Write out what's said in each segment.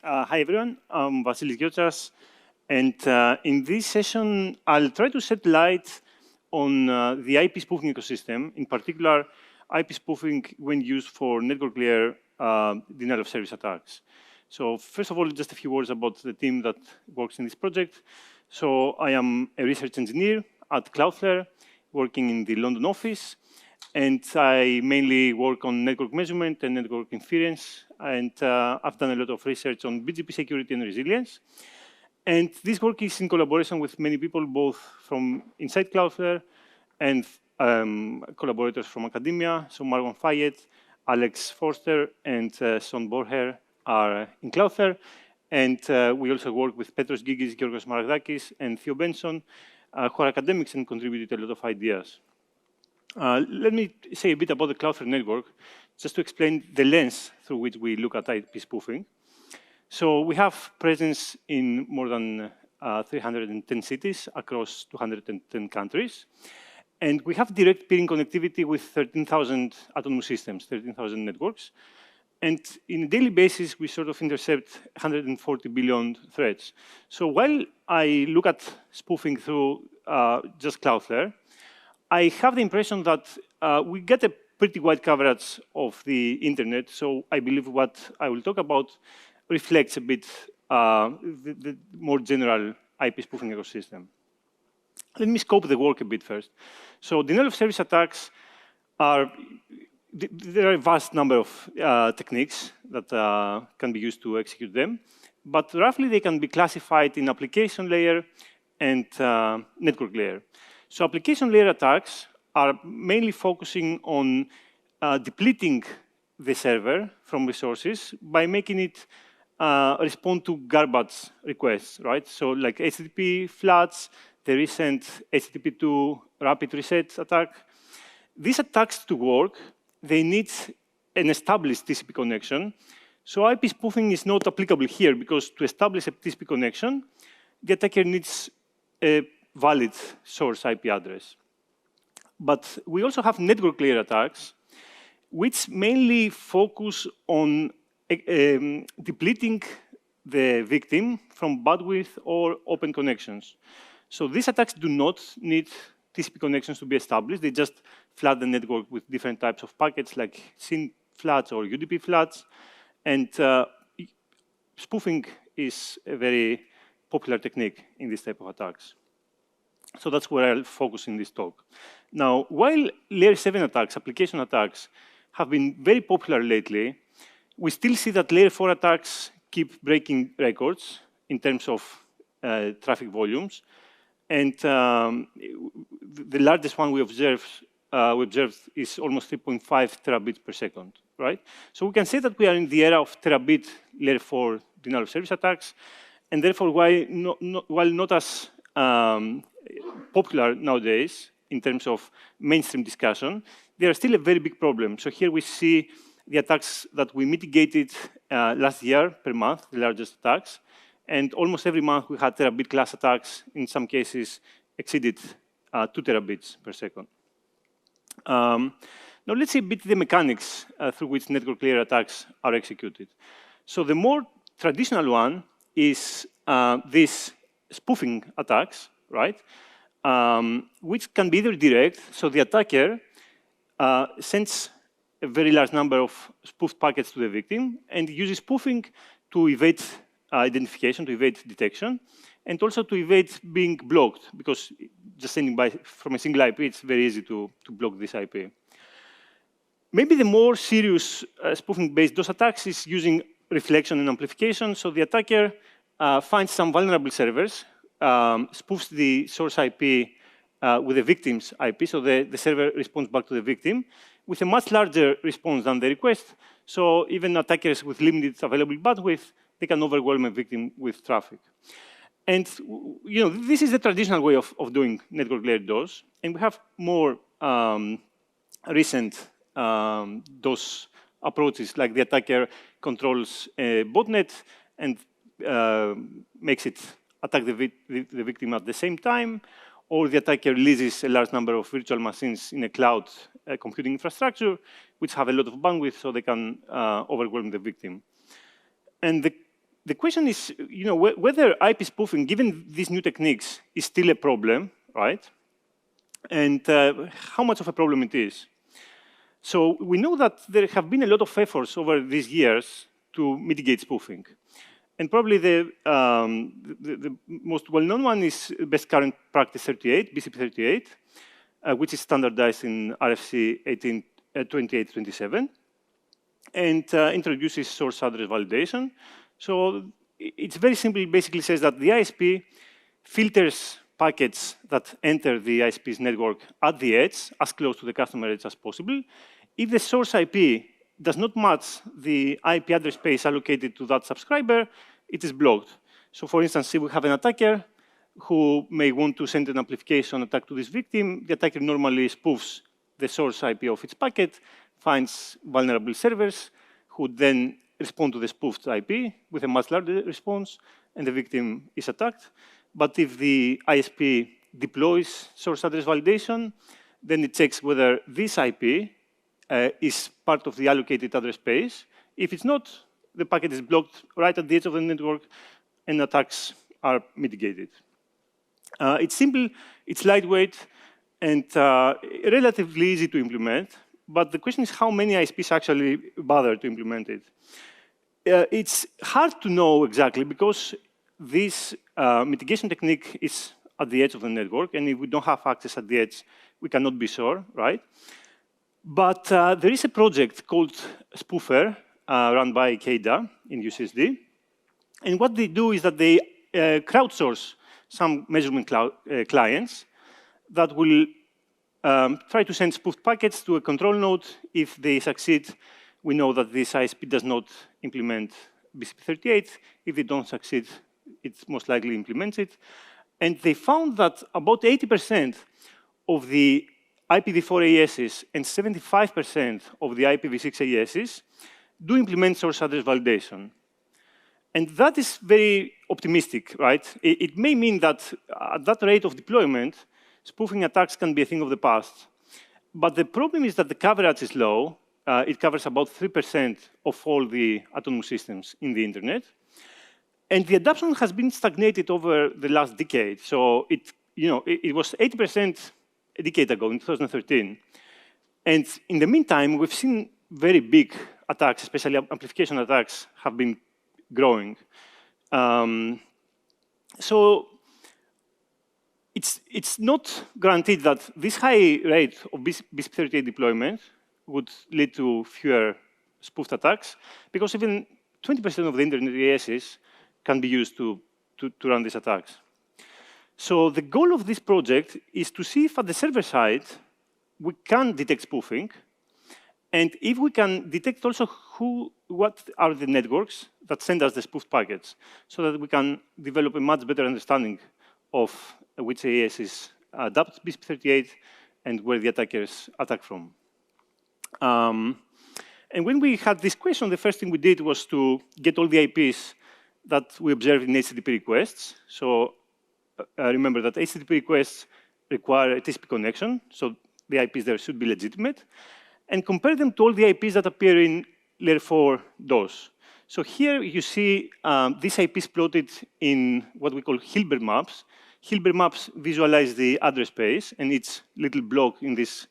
Hi, everyone. I'm Vasilis Giotsas. And in this session, I'll try to shed light on the IP spoofing ecosystem, in particular, IP spoofing when used for network layer denial of service attacks. So first of all, just a few words about the team that works in this project. So I am a research engineer at Cloudflare, working in the London office. And I mainly work on network measurement and network inference. And I've done a lot of research on BGP security and resilience. And this work is in collaboration with many people, both from inside Cloudflare and collaborators from academia. So Marwan Fayed, Alex Forster, and Sean Borher are in Cloudflare. And we also work with Petros Gigis, Georgios Maragdakis, and Theo Benson, who are academics and contributed a lot of ideas. Let me say a bit about the Cloudflare network, just to explain the lens through which we look at IP spoofing. So we have presence in more than 310 cities across 210 countries. And we have direct peering connectivity with 13,000 autonomous systems, 13,000 networks. And in a daily basis, we sort of intercept 140 billion threads. So while I look at spoofing through just Cloudflare, I have the impression that we get a pretty wide coverage of the internet. So I believe what I will talk about reflects a bit the more general IP spoofing ecosystem. Let me scope the work a bit first. So denial of service attacks there are a vast number of techniques that can be used to execute them. But roughly, they can be classified in application layer and network layer. So application layer attacks are mainly focusing on depleting the server from resources by making it respond to garbage requests, right? So like HTTP floods, the recent HTTP2 rapid reset attack. These attacks to work, they need an established TCP connection. So IP spoofing is not applicable here because to establish a TCP connection, the attacker needs a valid source IP address. But we also have network layer attacks, which mainly focus on depleting the victim from bandwidth or open connections. So these attacks do not need TCP connections to be established. They just flood the network with different types of packets like SYN floods or UDP floods. And spoofing is a very popular technique in this type of attacks. So that's where I'll focus in this talk. Now, while layer 7 attacks, application attacks, have been very popular lately, we still see that layer 4 attacks keep breaking records in terms of traffic volumes. And the largest one we observed is almost 3.5 terabits per second, right? So we can say that we are in the era of terabit layer 4 denial of service attacks. And therefore, while not as popular nowadays in terms of mainstream discussion, they are still a very big problem. So here we see the attacks that we mitigated last year per month, the largest attacks. And almost every month we had terabit class attacks, in some cases exceeded 2 terabits per second. Now let's see a bit the mechanics through which network layer attacks are executed. So the more traditional one is these spoofing attacks, right? Which can be either direct, so the attacker sends a very large number of spoofed packets to the victim and uses spoofing to evade identification, to evade detection, and also to evade being blocked, because just sending from a single IP, it's very easy to block this IP. Maybe the more serious spoofing-based DoS attacks is using reflection and amplification. So the attacker finds some vulnerable servers, spoofs the source IP with the victim's IP, so the server responds back to the victim with a much larger response than the request. So even attackers with limited available bandwidth, they can overwhelm a victim with traffic. And this is the traditional way of doing network layer DoS. And we have more recent DoS approaches, like the attacker controls a botnet and makes it attack the victim at the same time, or the attacker releases a large number of virtual machines in a cloud computing infrastructure, which have a lot of bandwidth, so they can overwhelm the victim. And the question is, whether IP spoofing, given these new techniques, is still a problem, right? And how much of a problem it is. So we know that there have been a lot of efforts over these years to mitigate spoofing. And probably the most well-known one is best current practice 38, BCP38, which is standardized in RFC 2827, and introduces source address validation. So it's very simple. It basically says that the ISP filters packets that enter the ISP's network at the edge, as close to the customer edge as possible. If the source IP does not match the IP address space allocated to that subscriber, it is blocked. So for instance, if we have an attacker who may want to send an amplification attack to this victim, the attacker normally spoofs the source IP of its packet, finds vulnerable servers, who then respond to the spoofed IP with a much larger response, and the victim is attacked. But if the ISP deploys source address validation, then it checks whether this IP is part of the allocated address space. If it's not, the packet is blocked right at the edge of the network, and attacks are mitigated. It's simple, it's lightweight, and relatively easy to implement. But the question is how many ISPs actually bother to implement it. It's hard to know exactly because this mitigation technique is at the edge of the network, and if we don't have access at the edge, we cannot be sure, right? But there is a project called Spoofer, run by KDA in UCSD. And what they do is that they crowdsource some measurement clients that will try to send spoofed packets to a control node. If they succeed, we know that this ISP does not implement BCP38. If they don't succeed, it most likely implements it. And they found that about 80% of the IPv4 AESs and 75% of the IPv6 AESs do implement source address validation. And that is very optimistic, right? It may mean that at that rate of deployment, spoofing attacks can be a thing of the past. But the problem is that the coverage is low. It covers about 3% of all the autonomous systems in the internet. And the adoption has been stagnated over the last decade. So it was 80% a decade ago, in 2013. And in the meantime, we've seen very big attacks, especially amplification attacks, have been growing. So it's not guaranteed that this high rate of BCP38 deployment would lead to fewer spoofed attacks, because even 20% of the internet AESs can be used to run these attacks. So the goal of this project is to see if at the server side we can detect spoofing, and if we can detect also what are the networks that send us the spoofed packets, so that we can develop a much better understanding of which AESs adopt BCP38 and where the attackers attack from. And when we had this question, the first thing we did was to get all the IPs that we observed in HTTP requests. So remember that HTTP requests require a TCP connection, so the IPs there should be legitimate, and compare them to all the IPs that appear in layer 4 DoS. So here you see these IPs plotted in what we call Hilbert maps. Hilbert maps visualize the address space, and each little block in this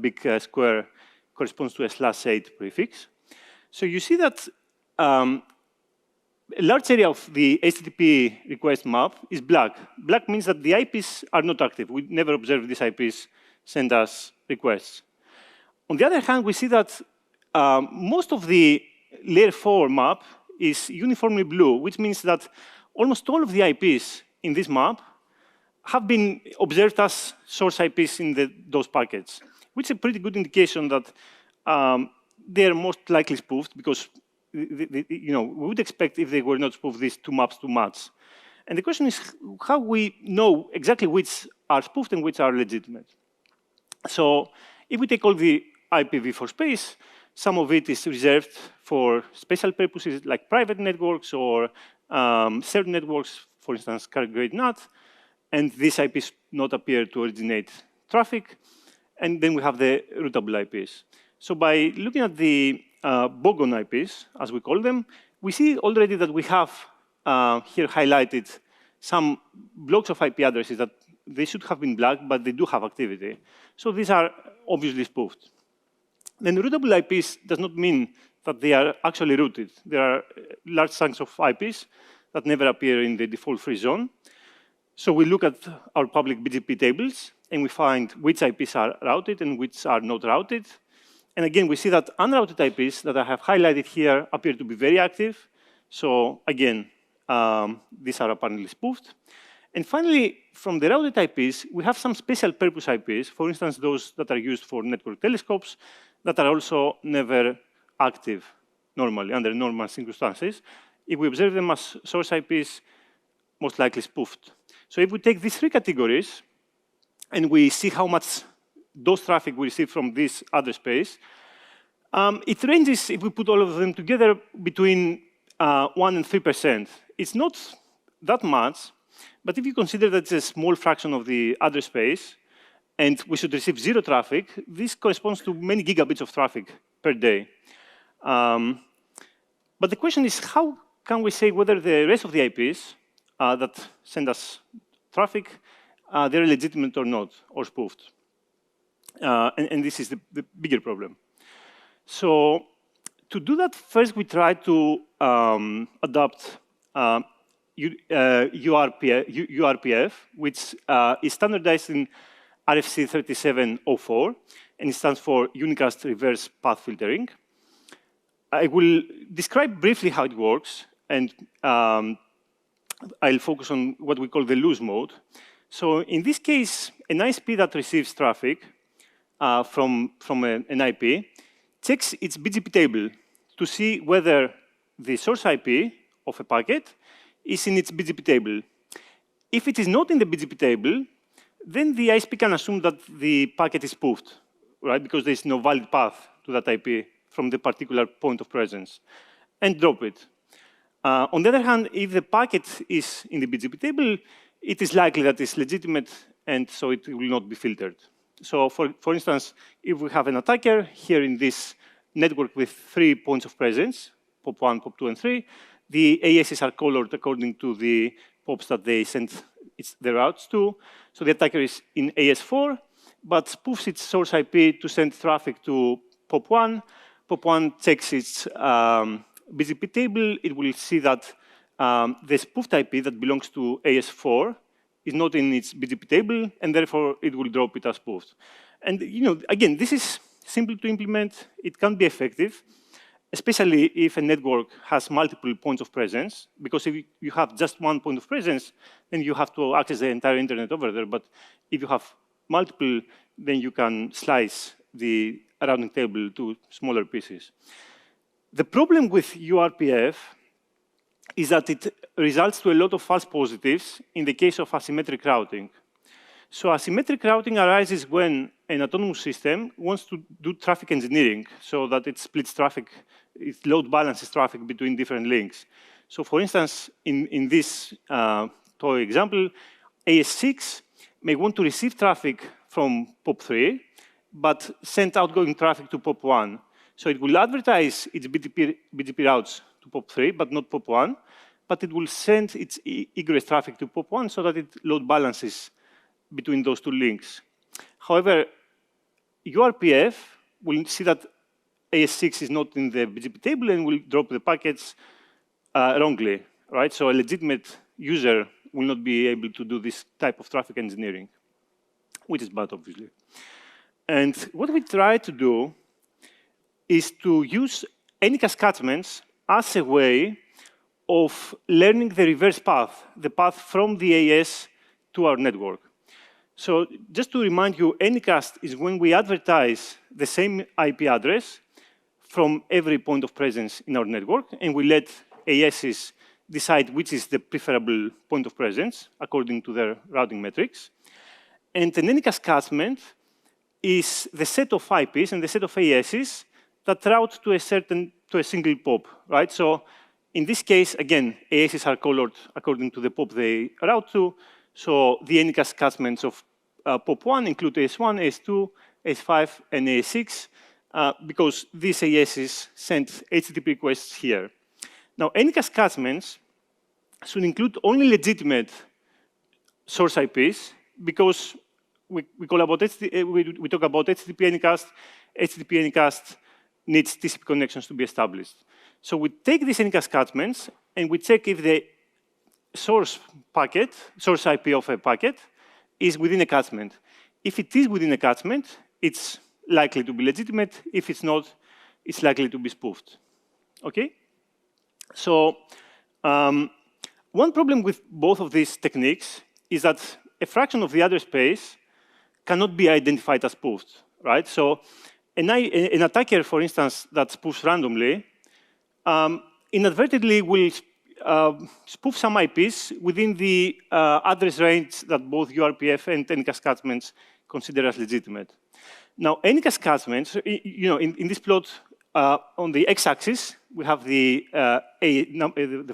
big square corresponds to a /8 prefix. So you see that a large area of the HTTP request map is black. Black means that the IPs are not active. We never observe these IPs send us requests. On the other hand, we see that most of the layer 4 map is uniformly blue, which means that almost all of the IPs in this map have been observed as source IPs in the DoS packets, which is a pretty good indication that they are most likely spoofed, because we would expect if they were not spoofed these two maps to match. And the question is how we know exactly which are spoofed and which are legitimate. So if we take all the IPv4 space, some of it is reserved for special purposes like private networks or shared networks, for instance, carrier-grade NAT, and these IPs not appear to originate traffic. And then we have the routable IPs. So by looking at the bogon IPs, as we call them, we see already that we have here highlighted some blocks of IP addresses that they should have been black, but they do have activity. So these are obviously spoofed. Then rootable IPs does not mean that they are actually rooted. There are large chunks of IPs that never appear in the default free zone. So we look at our public BGP tables, and we find which IPs are routed and which are not routed. And again, we see that unrouted IPs that I have highlighted here appear to be very active. So again, these are apparently spoofed. And finally, from the routed IPs, we have some special purpose IPs, for instance, those that are used for network telescopes that are also never active normally, under normal circumstances. If we observe them as source IPs, most likely spoofed. So if we take these three categories and we see how much DoS traffic we receive from this address space, it ranges, if we put all of them together, between 1% and 3%. It's not that much, but if you consider that it's a small fraction of the address space, and we should receive zero traffic, this corresponds to many gigabits of traffic per day. But the question is, how can we say whether the rest of the IPs that send us traffic, they're legitimate or not, or spoofed? And this is the bigger problem. So to do that, first we try to adopt URPF, which is standardized in RFC 3704, and it stands for Unicast Reverse Path Filtering. I will describe briefly how it works, and I'll focus on what we call the loose mode. So in this case, an ISP that receives traffic from an IP checks its BGP table to see whether the source IP of a packet is in its BGP table. If it is not in the BGP table, then the ISP can assume that the packet is spoofed, right? Because there is no valid path to that IP from the particular point of presence, and drop it. On the other hand, if the packet is in the BGP table, it is likely that it's legitimate, and so it will not be filtered. So for instance, if we have an attacker here in this network with 3 points of presence, POP1, POP2, and 3, the ASs are colored according to the POPs that they send their routes to. So the attacker is in AS4, but spoofs its source IP to send traffic to POP1. POP1 checks its BGP table. It will see that the spoofed IP that belongs to AS4 is not in its BGP table, and therefore it will drop it as spoofed. And again, this is simple to implement. It can be effective, especially if a network has multiple points of presence, because if you have just one point of presence, then you have to access the entire internet over there. But if you have multiple, then you can slice the routing table to smaller pieces. The problem with URPF is that it results to a lot of false positives in the case of asymmetric routing. So asymmetric routing arises when an autonomous system wants to do traffic engineering so that it splits traffic, it load balances traffic between different links. So for instance, in this toy example, AS6 may want to receive traffic from POP3, but send outgoing traffic to POP1. So it will advertise its BGP routes to POP3, but not POP1, but it will send its egress traffic to POP1 so that it load balances between those two links. However, URPF will see that AS6 is not in the BGP table and will drop the packets wrongly, right? So a legitimate user will not be able to do this type of traffic engineering, which is bad, obviously. And what we try to do is to use Anycast catchments as a way of learning the reverse path, the path from the AS to our network. So just to remind you, Anycast is when we advertise the same IP address from every point of presence in our network, and we let ASs decide which is the preferable point of presence according to their routing metrics. And an Anycast catchment is the set of IPs and the set of ASs that route to a single POP, right? So in this case, again, ASs are colored according to the POP they route to. So the Anycast catchments of POP1 include AS1, AS2, AS5, and AS6. because these ASs send HTTP requests here. Now, any cascadements should include only legitimate source IPs, because we talk about HTTP anycast. HTTP anycast needs TCP connections to be established. So we take these anycast catchments and we check if the source IP of a packet is within a catchment. If it is within a catchment, it's likely to be legitimate. If it's not, it's likely to be spoofed. Okay? So one problem with both of these techniques is that a fraction of the address space cannot be identified as spoofed, right? So an attacker, for instance, that spoofs randomly, inadvertently will spoof some IPs within the address range that both URPF and anycast catchments consider as legitimate. Now, anycast catchments, in this plot, on the x-axis, we have the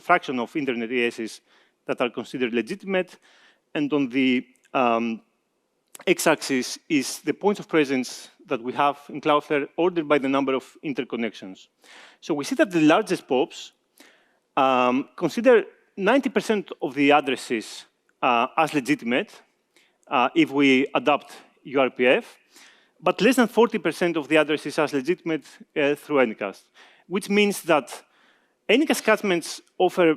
fraction of internet ASs that are considered legitimate, and on the x-axis is the points of presence that we have in Cloudflare ordered by the number of interconnections. So we see that the largest POPs consider 90% of the addresses as legitimate if we adopt URPF, but less than 40% of the addresses as legitimate through Anycast, which means that Anycast catchments offer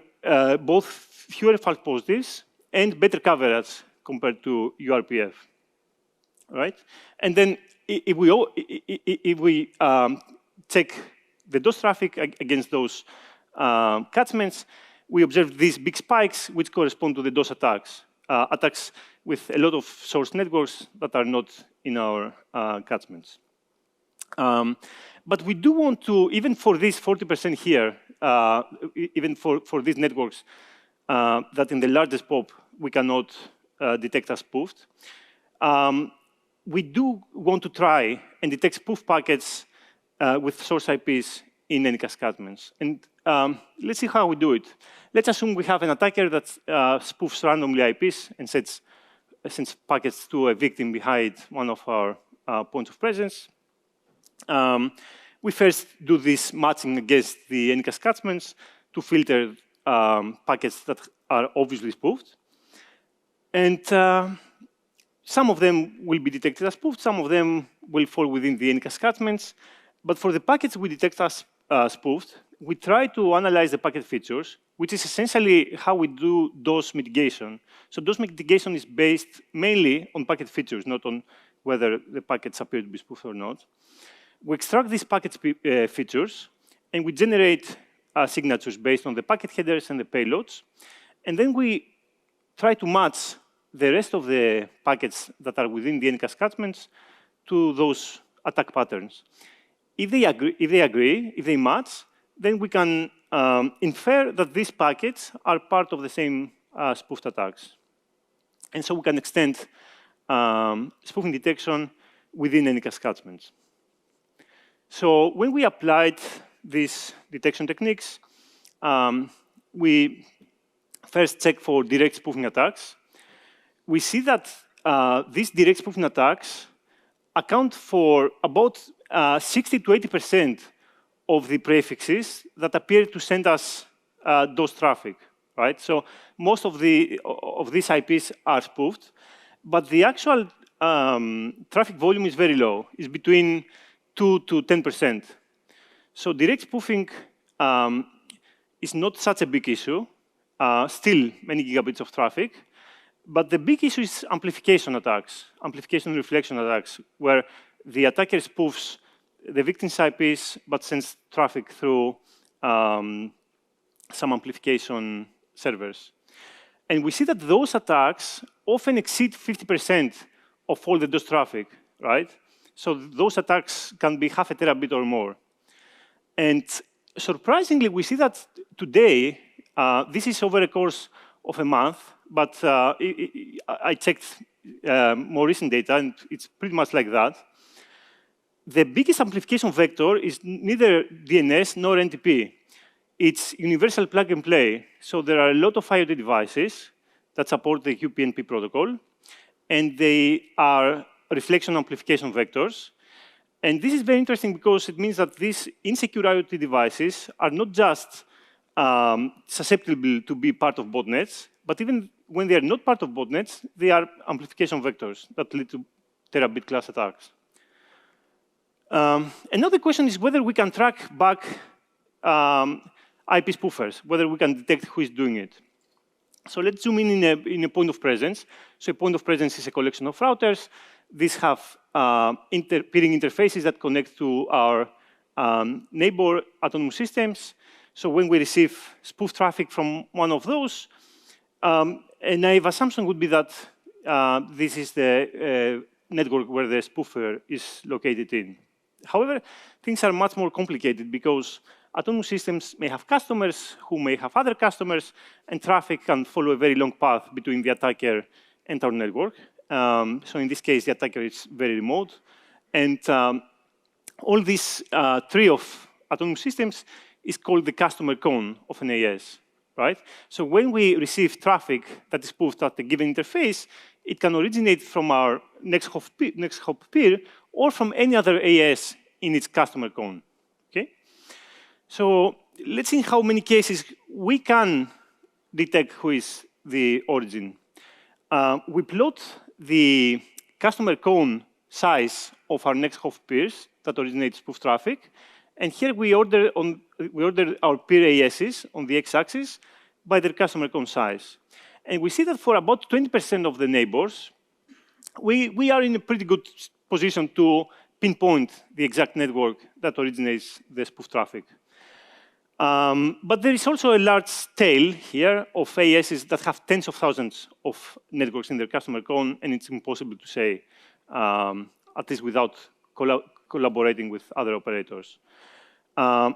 both fewer false positives and better coverage compared to URPF, right? And then if we check the DoS traffic against those catchments, we observe these big spikes, which correspond to the DoS attacks, attacks with a lot of source networks that are not in our catchments. But we do want to, even for this 40% here, even for these networks that in the largest POP we cannot detect as spoofed, we do want to try and detect spoof packets with source IPs in Anycast catchments. And let's see how we do it. Let's assume we have an attacker that spoofs randomly IPs and sends packets to a victim behind one of our points of presence. We first do this matching against the Anycast catchments to filter packets that are obviously spoofed. And some of them will be detected as spoofed, some of them will fall within the Anycast catchments. But for the packets we detect as spoofed, we try to analyze the packet features, which is essentially how we do DoS mitigation. So DoS mitigation is based mainly on packet features, not on whether the packets appear to be spoofed or not. We extract these packet features, and we generate signatures based on the packet headers and the payloads. And then we try to match the rest of the packets that are within the Anycast catchments to those attack patterns. If they agree, if they match, then we can infer that these packets are part of the same spoofed attacks. And so we can extend spoofing detection within Anycast catchments. So when we applied these detection techniques, we first check for direct spoofing attacks. We see that these direct spoofing attacks account for about 60 to 80% of the prefixes that appear to send us DoS traffic, right? So most of these IPs are spoofed, but the actual traffic volume is very low. It's between 2 to 10%. So direct spoofing is not such a big issue, still many gigabits of traffic, but the big issue is amplification attacks, amplification and reflection attacks, where the attacker spoofs the victim's IPs, but sends traffic through some amplification servers. And we see that those attacks often exceed 50% of all the DoS traffic, right? So those attacks can be half a terabit or more. And surprisingly, we see that today, this is over a course of a month, but I checked more recent data, and it's pretty much like that. The biggest amplification vector is neither DNS nor NTP. It's universal plug and play. So there are a lot of IoT devices that support the QPNP protocol, and they are reflection amplification vectors. And this is very interesting because it means that these insecure IoT devices are not just susceptible to be part of botnets, but even when they are not part of botnets, they are amplification vectors that lead to terabit class attacks. Another question is whether we can track back IP spoofers, whether we can detect who is doing it. So let's zoom in a point of presence. So a point of presence is a collection of routers. These have peering interfaces that connect to our neighbor autonomous systems. So when we receive spoof traffic from one of those, a naive assumption would be that this is the network where the spoofer is located in. However, things are much more complicated because autonomous systems may have customers who may have other customers, and traffic can follow a very long path between the attacker and our network. So in this case, the attacker is very remote. And all this tree of autonomous systems is called the customer cone of an AS, right? So when we receive traffic that is spoofed at a given interface, it can originate from our next hop peer or from any other AS in its customer cone, okay? So let's see how many cases we can detect who is the origin. We plot the customer cone size of our next hop peers that originate spoof traffic. And here we order our peer ASs on the x-axis by their customer cone size. And we see that for about 20% of the neighbors, we are in a pretty good position to pinpoint the exact network that originates the spoof traffic. But there is also a large tail here of ASs that have tens of thousands of networks in their customer cone, and it's impossible to say, at least without collaborating with other operators.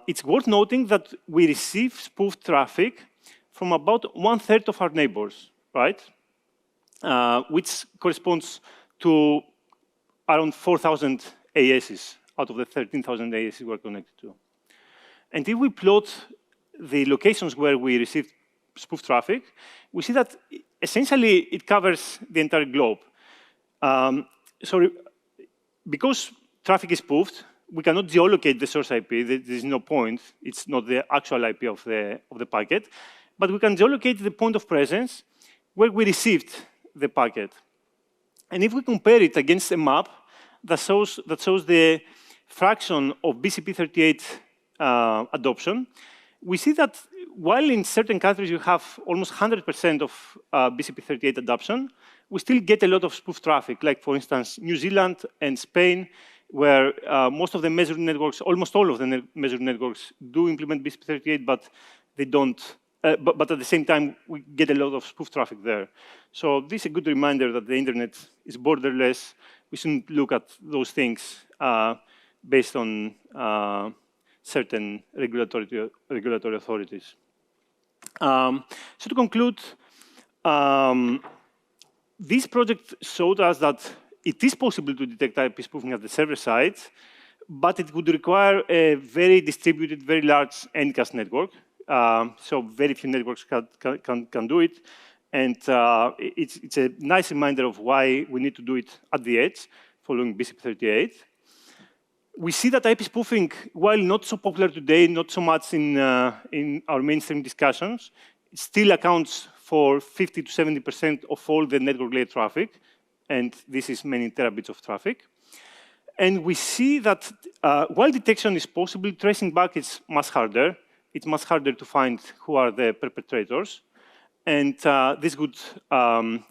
It's worth noting that we receive spoof traffic from about 1/3 of our neighbors, right? Which corresponds to around 4,000 ASs out of the 13,000 ASs we're connected to. And if we plot the locations where we receive spoof traffic, we see that essentially it covers the entire globe. So because traffic is spoofed, we cannot geolocate the source IP. There is no point. It's not the actual IP of the packet. But we can geolocate the point of presence where we received the packet. And if we compare it against a map that shows the fraction of BCP38 adoption, we see that while in certain countries you have almost 100% of BCP38 adoption, we still get a lot of spoof traffic, like for instance, New Zealand and Spain, where most of the measured networks, almost all of the measured networks do implement BCP38, but they don't. But at the same time, we get a lot of spoof traffic there. So this is a good reminder that the internet is borderless. We shouldn't look at those things based on certain regulatory authorities. So to conclude, this project showed us that it is possible to detect IP spoofing at the server side, but it would require a very distributed, very large endcast network. So very few networks can do it. And it's a nice reminder of why we need to do it at the edge, following BCP38. We see that IP spoofing, while not so popular today, not so much in our mainstream discussions, it still accounts for 50 to 70% of all the network layer traffic. And this is many terabits of traffic. And we see that while detection is possible, tracing back is much harder. It's much harder to find who are the perpetrators. And this would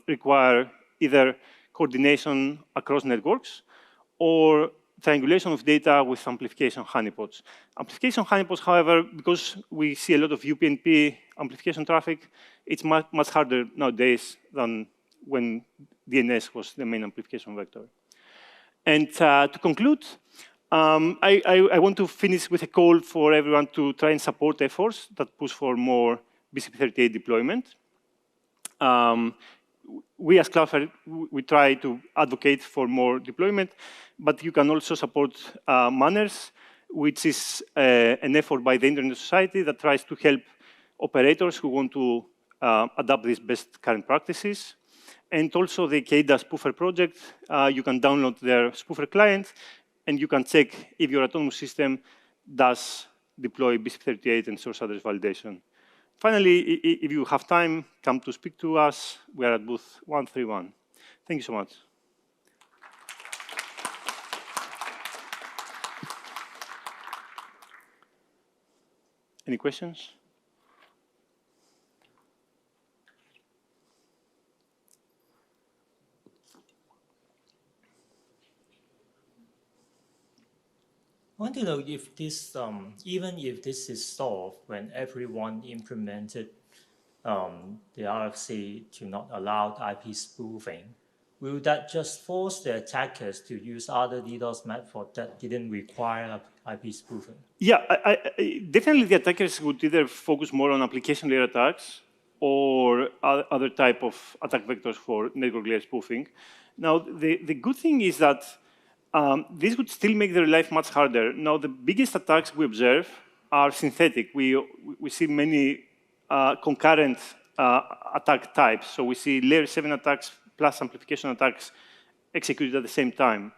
require either coordination across networks or triangulation of data with amplification honeypots. Amplification honeypots, however, because we see a lot of UPnP amplification traffic, it's much harder nowadays than when DNS was the main amplification vector. And to conclude, I want to finish with a call for everyone to try and support efforts that push for more BCP38 deployment. We as Cloudflare, we try to advocate for more deployment, but you can also support Manners, which is an effort by the Internet Society that tries to help operators who want to adopt these best current practices. And also the KDA Spoofer project, you can download their spoofer client and you can check if your autonomous system does deploy BCP38 and source address validation. Finally, if you have time, come to speak to us. We are at booth 131. Thank you so much. Any questions? I want to know if this, even if this is solved when everyone implemented the RFC to not allow IP spoofing, will that just force the attackers to use other DDoS methods that didn't require IP spoofing? Yeah, definitely the attackers would either focus more on application layer attacks or other type of attack vectors for network layer spoofing. Now, the good thing is that this would still make their life much harder. Now, the biggest attacks we observe are synthetic. We see many concurrent attack types. So we see layer 7 attacks plus amplification attacks executed at the same time.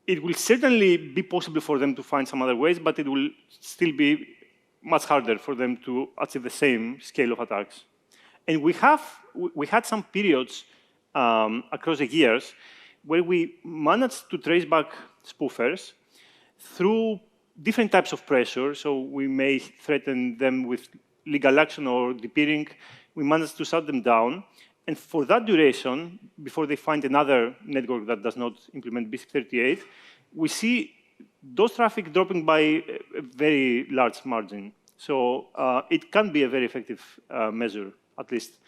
It will certainly be possible for them to find some other ways, but it will still be much harder for them to achieve the same scale of attacks. And we had some periods across the years where we managed to trace back spoofers through different types of pressure. So we may threaten them with legal action or depeering. We managed to shut them down. And for that duration, before they find another network that does not implement BCP38, we see DoS traffic dropping by a very large margin. So it can be a very effective measure, at least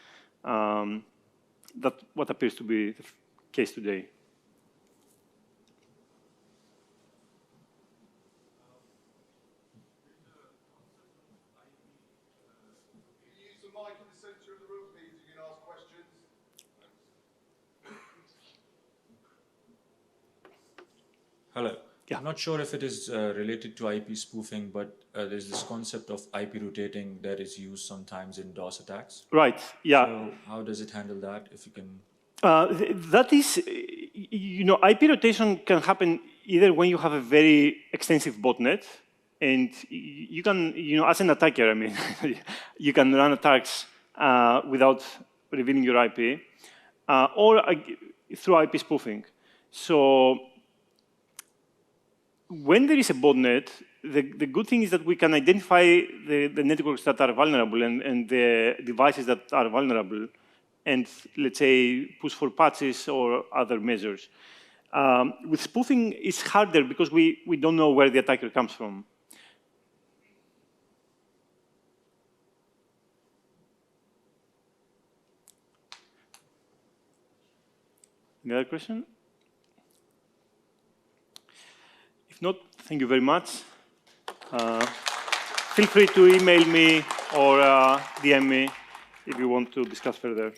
that's what appears to be the case today. Hello. Yeah. I'm not sure if it is related to IP spoofing, but there's this concept of IP rotating that is used sometimes in DoS attacks. Right, yeah. So how does it handle that, if you can? That is, IP rotation can happen either when you have a very extensive botnet, and you can, as an attacker, I mean, you can run attacks without revealing your IP, or through IP spoofing. So when there is a botnet, the good thing is that we can identify the networks that are vulnerable and the devices that are vulnerable, and let's say push for patches or other measures. With spoofing, it's harder because we don't know where the attacker comes from. Any other question? If not, thank you very much. Feel free to email me or DM me if you want to discuss further.